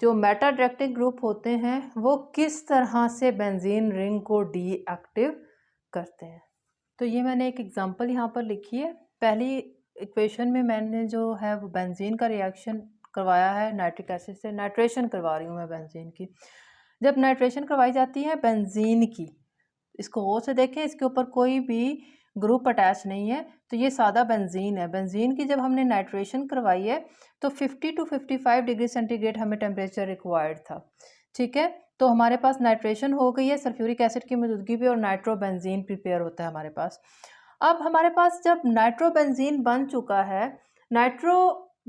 जो मेटा डायरेक्टिंग ग्रुप होते हैं वो किस तरह से बेंजीन रिंग को डीएक्टिव करते हैं। तो ये मैंने एक एग्जांपल यहाँ पर लिखी है। पहली इक्वेशन में मैंने जो है वो बेंजीन का रिएक्शन करवाया है नाइट्रिक एसिड से, नाइट्रेशन करवा रही हूँ मैं बेंजीन की। जब नाइट्रेशन करवाई जाती है बेंजीन की, इसको गौर से देखें, इसके ऊपर कोई भी ग्रुप अटैच नहीं है, तो ये सादा बेंजीन है। बेंजीन की जब हमने नाइट्रेशन करवाई है तो 50 to 55 डिग्री सेंटीग्रेड हमें टेम्परेचर रिक्वायर्ड था। ठीक है, तो हमारे पास नाइट्रेशन हो गई है सल्फ्यूरिक एसिड की मौजूदगी पे और नाइट्रोबेंजीन प्रिपेयर होता है हमारे पास। अब हमारे पास जब नाइट्रोबेंजीन बन चुका है, नाइट्रो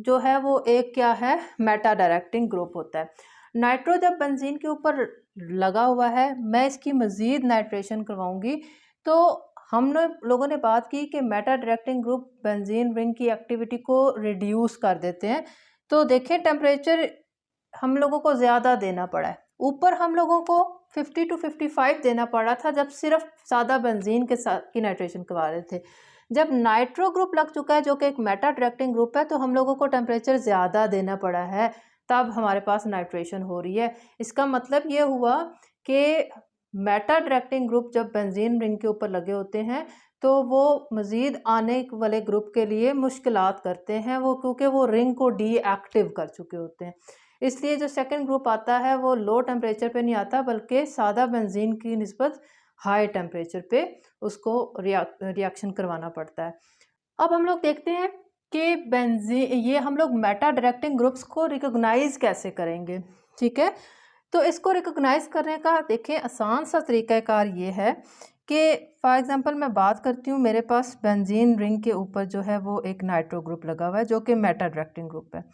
जो है वो एक क्या है, मेटा डायरेक्टिंग ग्रुप होता है। नाइट्रो जब बेंजीन के ऊपर लगा हुआ है, मैं इसकी मज़ीद नाइट्रेशन करवाऊंगी, तो हम लोगों ने बात की कि Meta directing group benzene ring की एक्टिविटी को रिड्यूस कर देते हैं। तो देखें टेम्परेचर हम लोगों को ज़्यादा देना पड़ा है, ऊपर हम लोगों को 50 to 55 देना पड़ा था जब सिर्फ सादा बेंजीन के साथ की नाइट्रेशन करवा रहे थे। जब नाइट्रो ग्रुप लग चुका है जो कि एक मेटा डायरेक्टिंग ग्रुप है, तो हम लोगों को टेम्परेचर ज़्यादा देना पड़ा है, तब हमारे पास नाइट्रेशन हो रही है। इसका मतलब ये हुआ कि मेटा डायरेक्टिंग ग्रुप जब बेंजीन रिंग के ऊपर लगे होते हैं तो वो मज़ीद आने वाले ग्रुप के लिए मुश्किलात करते हैं, वो क्योंकि वो रिंग को डीएक्टिव कर चुके होते हैं। इसलिए जो सेकंड ग्रुप आता है वो लो टेम्परेचर पे नहीं आता, बल्कि सादा बेंजीन की निस्बत हाई टेम्परेचर पे उसको रिएक्शन करवाना पड़ता है। अब हम लोग देखते हैं कि बेंजीन, ये हम लोग मेटा डायरेक्टिंग ग्रुप्स को रिकॉग्नाइज कैसे करेंगे। ठीक है, तो इसको रिकॉग्नाइज करने का देखें आसान सा तरीक़ाकार ये है कि फॉर एग्जांपल मैं बात करती हूँ, मेरे पास बेंजीन रिंग के ऊपर जो है वो एक नाइट्रो ग्रुप लगा हुआ है जो कि मेटा डायरेक्टिंग ग्रुप है।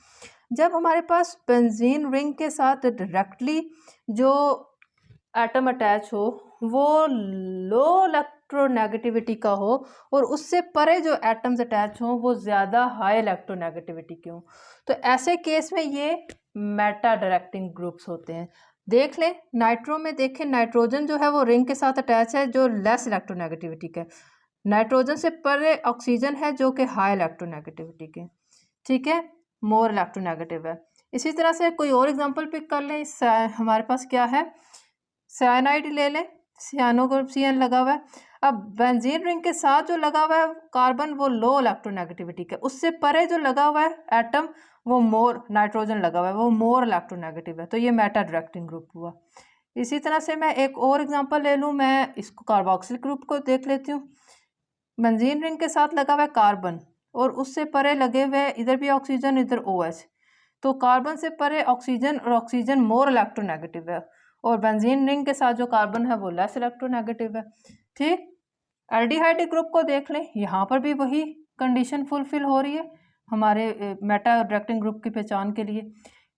जब हमारे पास बेंजीन रिंग के साथ डायरेक्टली जो एटम अटैच हो वो लो इलेक्ट्रोनेगेटिविटी का हो और उससे परे जो एटम्स अटैच हों वो ज़्यादा हाई इलेक्ट्रोनेगेटिविटी के हों, तो ऐसे केस में ये मेटा डायरेक्टिंग ग्रुप्स होते हैं। देख लें नाइट्रो में, देखें नाइट्रोजन जो है वो रिंग के साथ अटैच है जो लेस इलेक्ट्रोनेगेटिविटी का है, नाइट्रोजन से परे ऑक्सीजन है जो कि हाई इलेक्ट्रोनेगेटिविटी के। ठीक है, मोर इलेक्ट्रोनेगेटिव है। इसी तरह से कोई और एग्जांपल पिक कर लें। हमारे पास क्या है, साइनाइड ले लें, सियानो ग्रुप CN लगा हुआ है। अब बेंजीन रिंग के साथ जो लगा हुआ है कार्बन वो लो इलेक्ट्रोनेगेटिविटी का, उससे परे जो लगा हुआ है एटम वो मोर, नाइट्रोजन लगा हुआ है वो मोर इलेक्ट्रोनेगेटिव है, तो ये मेटा डायरेक्टिंग ग्रुप हुआ। इसी तरह से मैं एक और एग्जांपल ले लूँ, मैं इसको कार्बोक्सिल ग्रुप को देख लेती हूँ। बेंजीन रिंग के साथ लगा हुआ है कार्बन और उससे परे लगे हुए इधर भी ऑक्सीजन इधर OH, तो कार्बन से परे ऑक्सीजन और ऑक्सीजन मोर इलेक्ट्रोनेगेटिव है और बेंजीन रिंग के साथ जो कार्बन है वो लेस इलेक्ट्रोनेगेटिव है। ठीक, एल्डिहाइड ग्रुप को देख लें, यहाँ पर भी वही कंडीशन फुलफिल हो रही है हमारे मेटा डायरेक्टिंग ग्रुप की पहचान के लिए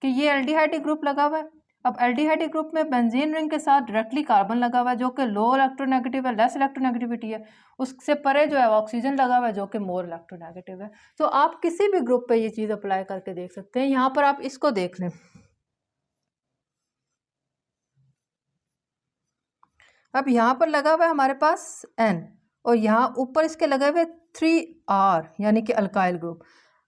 कि ये एल्डिहाइड ग्रुप लगा हुआ है। अब एल्डिहाइड ग्रुप में बेंजीन रिंग के साथ डायरेक्टली कार्बन लगा हुआ है जो कि लो इलेक्ट्रोनेगेटिव है, लेस इलेक्ट्रोनेगेटिविटी है, उससे परे जो है ऑक्सीजन लगा हुआ है जो कि मोर इलेक्ट्रोनेगेटिव है। तो आप किसी भी ग्रुप पे ये चीज़ अप्लाई करके देख सकते हैं। यहाँ पर आप इसको देख लें, अब यहाँ पर लगा हुआ है हमारे पास N और यहाँ ऊपर इसके लगे हुए 3R यानी कि अल्काइल ग्रुप।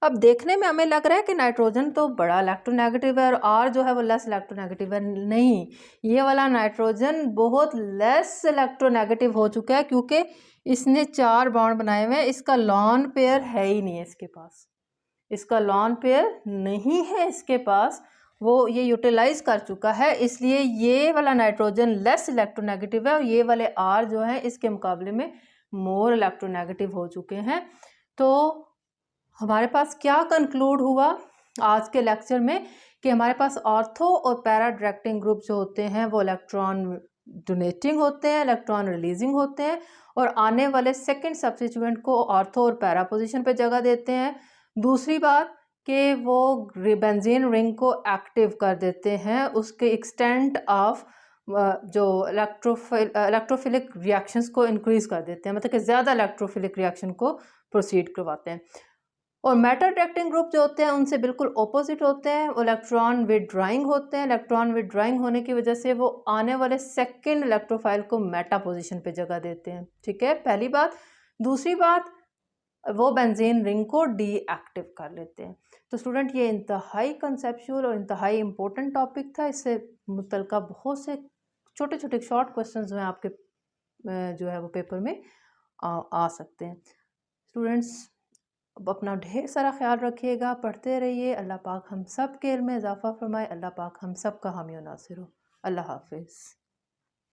अब देखने में हमें लग रहा है कि नाइट्रोजन तो बड़ा इलेक्ट्रोनेगेटिव है और R जो है वो लेस इलेक्ट्रोनेगेटिव है। नहीं, ये वाला नाइट्रोजन बहुत लेस इलेक्ट्रोनेगेटिव हो चुका है क्योंकि इसने 4 बॉन्ड बनाए हुए हैं, इसका लॉन पेयर है ही नहीं है इसके पास, इसका लॉन पेयर नहीं है इसके पास, वो ये यूटिलाइज कर चुका है, इसलिए ये वाला नाइट्रोजन लेस इलेक्ट्रोनेगेटिव है और ये वाले R जो है इसके मुकाबले में मोर इलेक्ट्रोनेगेटिव हो चुके हैं। तो हमारे पास क्या कंक्लूड हुआ आज के लेक्चर में कि हमारे पास ऑर्थो और पैरा डायरेक्टिंग ग्रुप जो होते हैं वो इलेक्ट्रॉन डोनेटिंग होते हैं, इलेक्ट्रॉन रिलीजिंग होते हैं और आने वाले सेकंड सब्स्टिट्यूएंट को ऑर्थो और पैरा पोजीशन पे जगह देते हैं। दूसरी बात कि वो बेंजीन रिंग को एक्टिव कर देते हैं, उसके एक्सटेंट ऑफ जो इलेक्ट्रोफिलिक रिएक्शंस को इंक्रीज कर देते हैं, मतलब कि ज़्यादा इलेक्ट्रोफिलिक रिएक्शन को प्रोसीड करवाते हैं। और मेटल अट्रैक्टिंग ग्रुप जो होते हैं उनसे बिल्कुल ऑपोजिट होते हैं, वो इलेक्ट्रॉन विथड्रॉइंग होते हैं। इलेक्ट्रॉन विथड्रॉइंग होने की वजह से वो आने वाले सेकंड इलेक्ट्रोफाइल को मेटा पोजीशन पे जगह देते हैं। ठीक है, पहली बात। दूसरी बात, वो बेंजीन रिंग को डीएक्टिव कर लेते हैं। तो स्टूडेंट, ये इंतहाई कंसेप्चुअल और इंतहाई इंपॉर्टेंट टॉपिक था। इससे मुतल्लिका बहुत से छोटे छोटे शॉर्ट क्वेश्चन जो हैं आपके जो है वो पेपर में आ सकते हैं। स्टूडेंट्स, अब अपना ढेर सारा ख्याल रखिएगा, पढ़ते रहिए। अल्लाह पाक हम सब के इल्म में इजाफ़ा फरमाए। अल्लाह पाक हम सब का हामी और नासिर हो। अल्लाह हाफिज़।